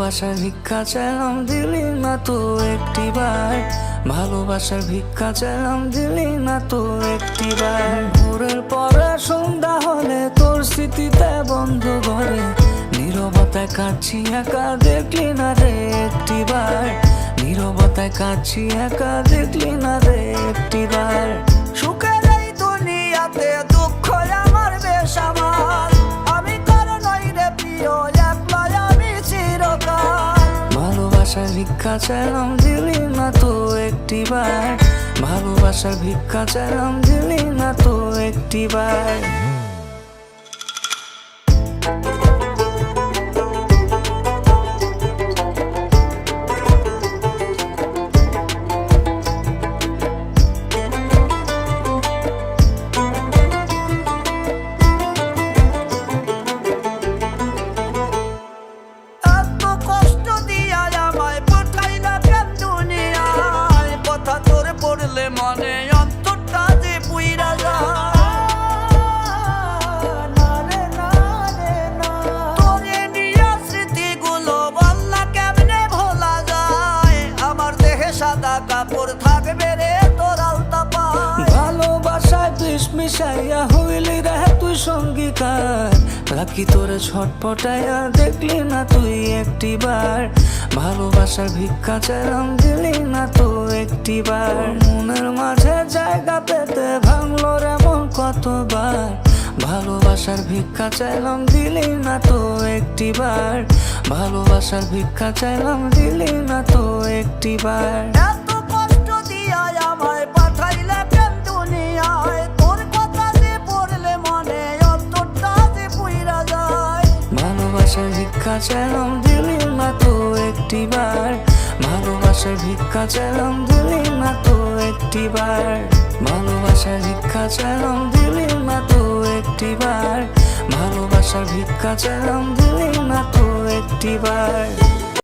ভালোবাসার ভিক্ষা চাইলাম দিলি না তো একটিবার, ভালোবাসার ভিক্ষা চাইলাম দিলি না তো একটিবার। ভোরের পরে সন্ধ্যা হলে তোর স্মৃতিতে বন্ধ ঘরে নীরবতায় কাঁদছি একা, দেখলি না রে একটিবার। নীরবতায় কাঁদছি একা, দেখলি না রে একটিবার। সুখের এই দুনিয়াতে দুঃখ আমার বেসামাল, আমি কারো নই রে প্রিয়, একলাই আমি চিরকাল। ভালোবাসার ভিক্ষা চাইলাম দিলি না তো একটিবার, ভালোবাসার ভিক্ষা চাইলাম দিলি না তো একটিবার। মনে অন্তরটা যে পুইরা তোরে নিয়া স্মৃতিগুলো বললা কেমনে ভোলা যায়। আমার দেহে সাদা কাপড় থাকবে রে তোর আলতা পায়। ভালোবাসায় বিষ মিশাইয়া হইলি রে তুই সঙ্গীকার, রাখি তোরে ছটপটাইয়া দেখলি না তুই একটিবার। ভালোবাসার ভিক্ষা চাইলাম দিলি না তো একটিবার। মনের মাঝে জায়গা পেতে ভাঙলো রে মন কতবার, ভালোবাসার ভিক্ষা চাইলাম দিলি না তো একটিবার। ভালোবাসার ভিক্ষা চাইলাম দিলি না তো একটিবার। এত কষ্ট দিয়া আমায় পাঠাইলে কেন দুনিয়ায়, তোর কথা যে পড়লে মনে অন্তরটা যে পুইরা যায়। ভালোবাসার ভিক্ষা চাইলাম দিলি না তো একটিবার, ভালোবাসার ভিক্ষা চাইলাম দিলি না তো একটিবার। ভালোবাসার ভিক্ষা চাইলাম দিলি না তো একটিবার, ভালোবাসার ভিক্ষা চাইলাম দিলি না তো একটিবার।